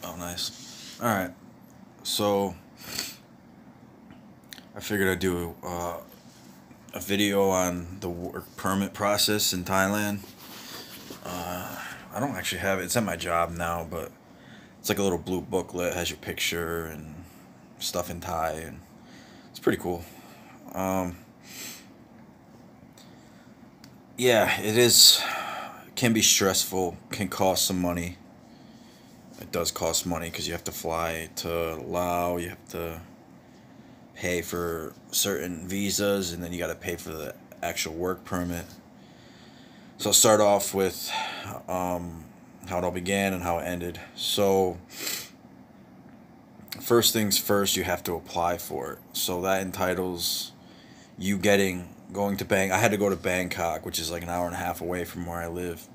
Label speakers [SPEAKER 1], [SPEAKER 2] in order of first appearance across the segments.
[SPEAKER 1] Oh, nice. All right. So I figured I'd do a video on the work permit process in Thailand. I don't actually have it. It's at my job now, but it's like a little blue booklet. It has your picture and stuff in Thai, and it's pretty cool. Um, yeah, it is. Can be stressful. Can cost some money. It does cost money because you have to fly to Laos. You have to pay for certain visas, and then you got to pay for the actual work permit. So I'll start off with how it all began and how it ended. So first things first, you have to apply for it. So that entitles you getting going to Bang. I had to go to Bangkok, which is like an hour and a half away from where I live,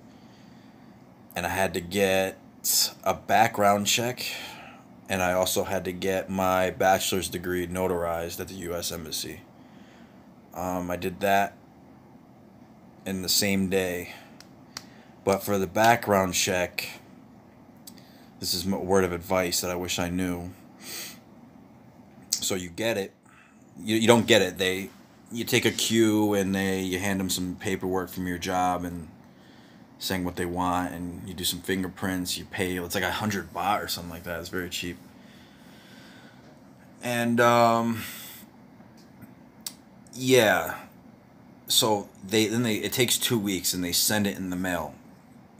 [SPEAKER 1] and I had to get a background check, and I also had to get my bachelor's degree notarized at the U.S. Embassy. I did that in the same day, but for the background check, this is a word of advice that I wish I knew. So you get it, you don't get it. You take a queue and you hand them some paperwork from your job and saying what they want, and you do some fingerprints. You pay. It's like 100 baht or something like that. It's very cheap. And yeah, so they it takes 2 weeks and they send it in the mail.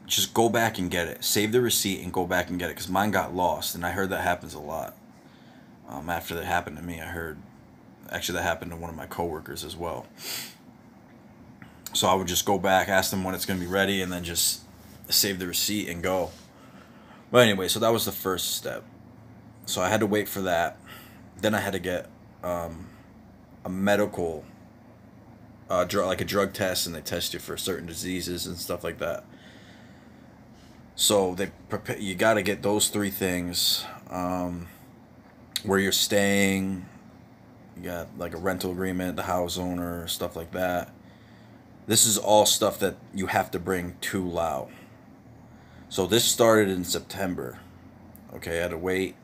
[SPEAKER 1] Just go back and get it. Save the receipt and go back and get it because mine got lost, and I heard that happens a lot. After that happened to me, I heard actually that happened to one of my coworkers as well. So I would just go back, ask them when it's going to be ready, and then just save the receipt and go. But anyway, so that was the first step. So I had to wait for that. Then I had to get a medical, like a drug test, and they test you for certain diseases and stuff like that. So you got to get those three things. Where you're staying, you got like a rental agreement, the house owner, stuff like that. This is all stuff that you have to bring to Laos. So this started in September. Okay, I had to wait.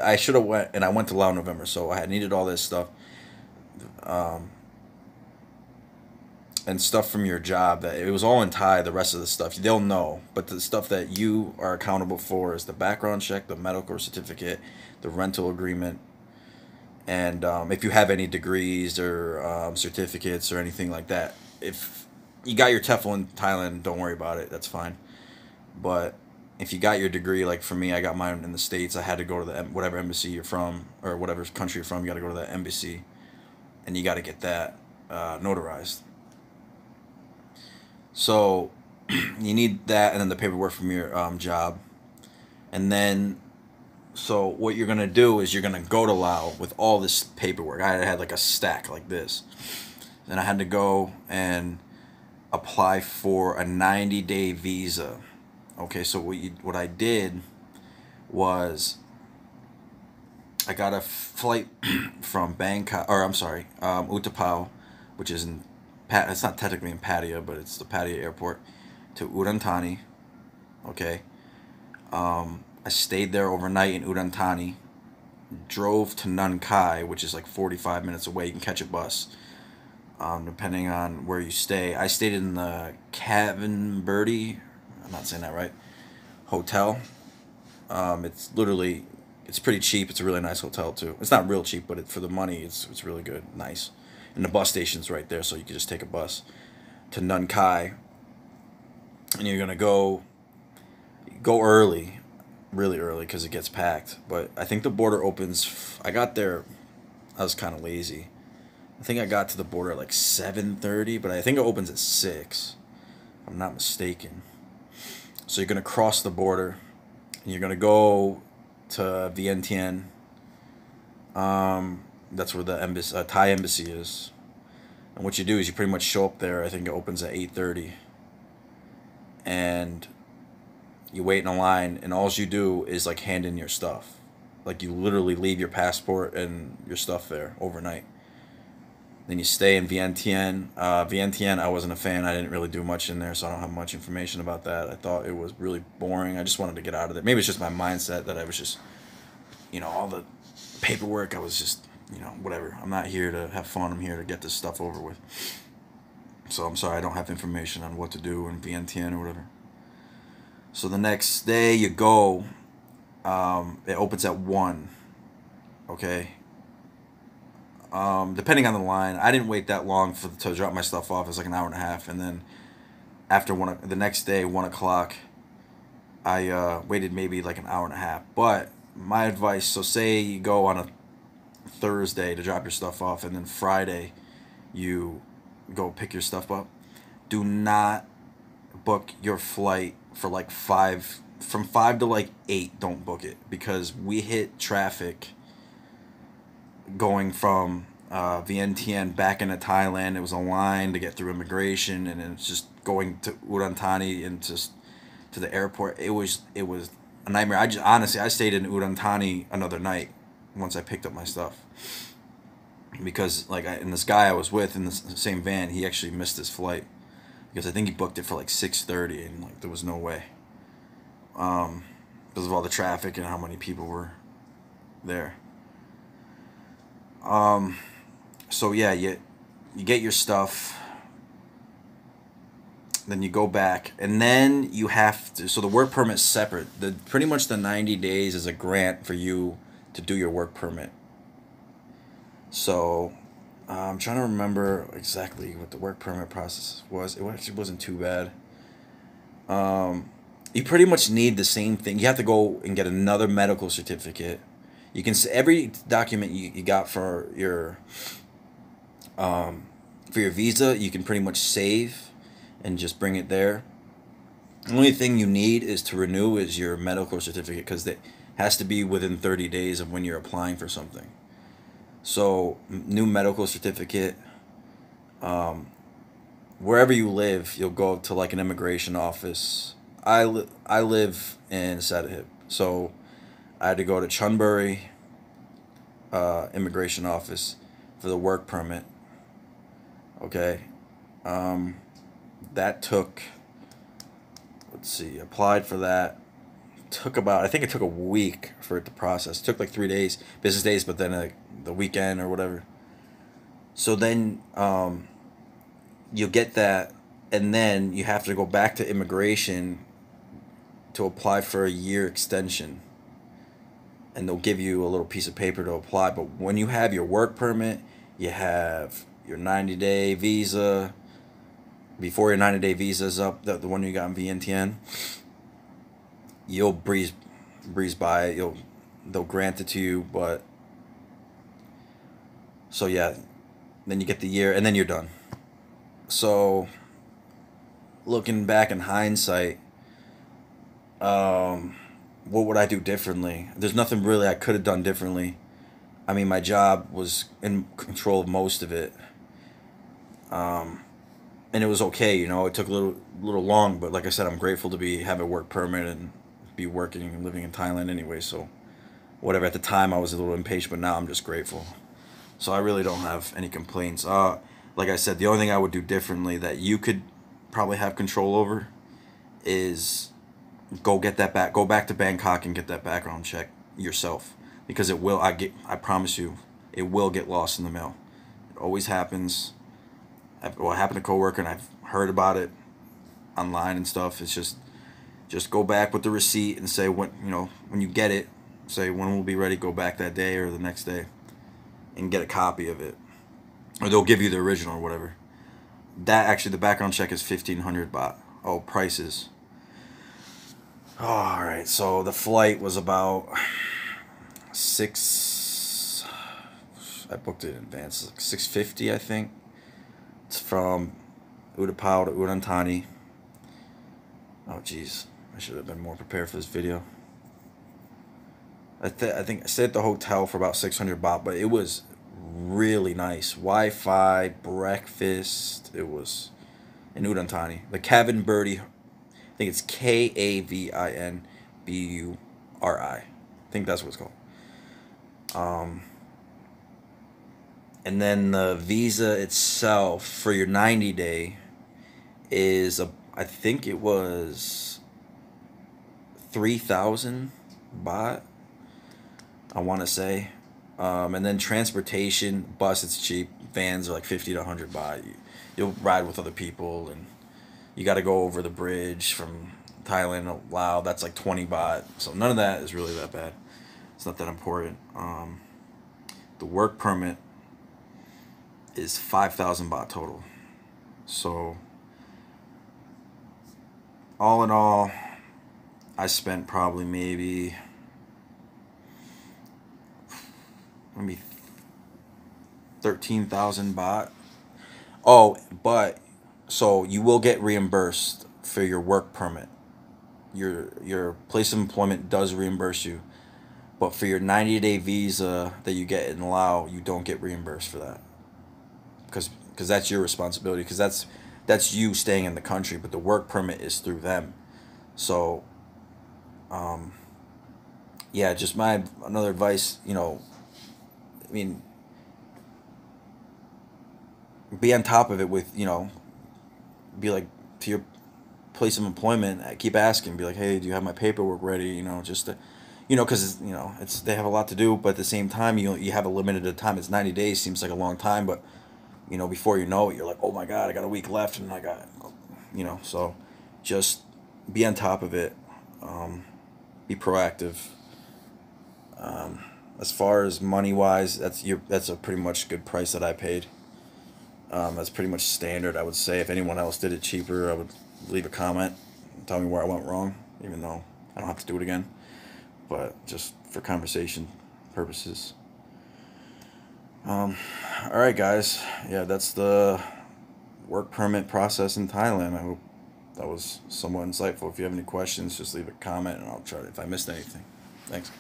[SPEAKER 1] I should have went, and I went to Laos in November, so I had needed all this stuff, um, and stuff from your job. That it was all in Thai. The rest of the stuff they'll know, but the stuff that you are accountable for is the background check, the medical certificate, the rental agreement, and if you have any degrees or certificates or anything like that. If you got your TEFL in Thailand, don't worry about it. That's fine. But if you got your degree, like for me, I got mine in the States. I had to go to the whatever embassy you're from or whatever country you're from. You got to go to that embassy, and you got to get that notarized. So you need that, and then the paperwork from your job, and then so what you're gonna do is you're gonna go to Lao with all this paperwork. I had like a stack like this. Then I had to go and apply for a 90-day visa. Okay, so what I did was I got a flight from Bangkok, or I'm sorry, Utapao, which is in it's not technically in Pattaya, but it's the Pattaya airport, to Udantani. Okay, I stayed there overnight in Udantani, drove to Nung Khai, which is like 45 minutes away. You can catch a bus, depending on where you stay. I stayed in the Cabin Birdie, I'm not saying that right, hotel. It's pretty cheap. It's a really nice hotel too. It's not real cheap, but for the money, it's really good, nice. And the bus station's right there, so you can just take a bus to Nung Khai, and you're gonna go early, really early, because it gets packed. But I think the border opens. I got there. I was kind of lazy. I think I got to the border at like 7:30, but I think it opens at 6. If I'm not mistaken. So you're gonna cross the border, and you're gonna go to Vientiane. That's where the embassy, Thai embassy is. And what you do is you pretty much show up there. I think it opens at 8:30, and you wait in a line, and all you do is like hand in your stuff. Like you literally leave your passport and your stuff there overnight. Then you stay in Vientiane. Vientiane, I wasn't a fan. I didn't really do much in there, so I don't have much information about that. I thought it was really boring. I just wanted to get out of there. Maybe it's just my mindset that I was just, all the paperwork. I was just, whatever. I'm not here to have fun. I'm here to get this stuff over with. So I'm sorry I don't have information on what to do in Vientiane or whatever. So the next day you go, it opens at 1. Okay. Depending on the line, I didn't wait that long to drop my stuff off. It was like an hour and a half, and then after the next day, 1 o'clock, I waited maybe like an hour and a half. But my advice: so say you go on a Thursday to drop your stuff off, and then Friday, you go pick your stuff up. Do not book your flight for like from 5 to like 8. Don't book it, because we hit traffic going from Vientiane back into Thailand. It was a line to get through immigration, and it's just going to Udon Thani and just to the airport. It was a nightmare. I stayed in Udon Thani another night once I picked up my stuff, because and this guy I was with in the same van, he actually missed his flight because I think he booked it for like 6:30, and like there was no way, because of all the traffic and how many people were there. So yeah, you get your stuff, then you go back, and then you have to. So the work permit's separate. Pretty much the 90 days is a grant for you to do your work permit. So I'm trying to remember exactly what the work permit process was. It actually wasn't too bad. You pretty much need the same thing. You have to go and get another medical certificate. You can every document you got for your visa, you can pretty much save and just bring it there. The only thing you need is to renew is your medical certificate, because it has to be within 30 days of when you're applying for something. So new medical certificate. Wherever you live, you'll go to like an immigration office. I live in Sadahip, so I had to go to Chunbury immigration office for the work permit. Okay. That took, let's see, applied for that. I think it took a week for it to process. It took like 3 days, business days, but then the weekend or whatever. So then you'll get that, and then you have to go back to immigration to apply for a year extension. And they'll give you a little piece of paper to apply. But when you have your work permit, you have your 90-day visa. Before your 90-day visa is up, the one you got in Vientiane, you'll breeze by it. They'll grant it to you, but so yeah, then you get the year, and then you're done. So looking back in hindsight, what would I do differently? There's nothing really I could have done differently. I mean, my job was in control of most of it. And it was okay, It took a little long, but like I said, I'm grateful to have a work permit and be working and living in Thailand anyway. So whatever. At the time, I was a little impatient, but now I'm just grateful. So I really don't have any complaints. Like I said, the only thing I would do differently that you could probably have control over is go back to Bangkok and get that background check yourself, because it will. I promise you, it will get lost in the mail. It always happens. What happened to a coworker, and I've heard about it online and stuff. It's just go back with the receipt and say when you get it, say when we'll be ready. Go back that day or the next day, and get a copy of it, or they'll give you the original or whatever. The background check is 1,500 baht. Oh, prices. Oh, all right, so the flight was about 6. I booked it in advance, like 650, I think. It's from Utapao to Udon Thani. Oh, jeez, I should have been more prepared for this video. I think I stayed at the hotel for about 600 baht, but it was really nice. Wi-Fi, breakfast. It was in Udon Thani. The Kavin Birdie. I think it's Kavinburi. I think that's what it's called. And then the visa itself for your 90-day is I think it was 3,000 baht, I want to say. And then transportation, bus, it's cheap. Vans are like 50 to 100 baht. You'll ride with other people, and you got to go over the bridge from Thailand to Laos. That's like 20 baht. So none of that is really that bad. It's not that important. The work permit is 5,000 baht total. So all in all, I spent probably maybe 13,000 baht. Oh, but so you will get reimbursed for your work permit. Your place of employment does reimburse you, but for your 90-day visa that you get in Laos, you don't get reimbursed for that, because that's your responsibility, because that's you staying in the country, but the work permit is through them. So yeah, just my another advice, I mean, be on top of it with, be like, to your place of employment, keep asking, be like, hey, do you have my paperwork ready? Just to, because it's, they have a lot to do, but at the same time, you have a limited time. It's 90 days, seems like a long time, but before you know it, you're like, oh my god, I got a week left, and I got, so just be on top of it, be proactive. As far as money wise, that's a pretty much good price that I paid. That's pretty much standard, I would say. If anyone else did it cheaper, I would leave a comment and tell me where I went wrong, even though I don't have to do it again. But just for conversation purposes. Alright, guys. Yeah, that's the work permit process in Thailand. I hope that was somewhat insightful. If you have any questions, just leave a comment and I'll try to, if I missed anything. Thanks.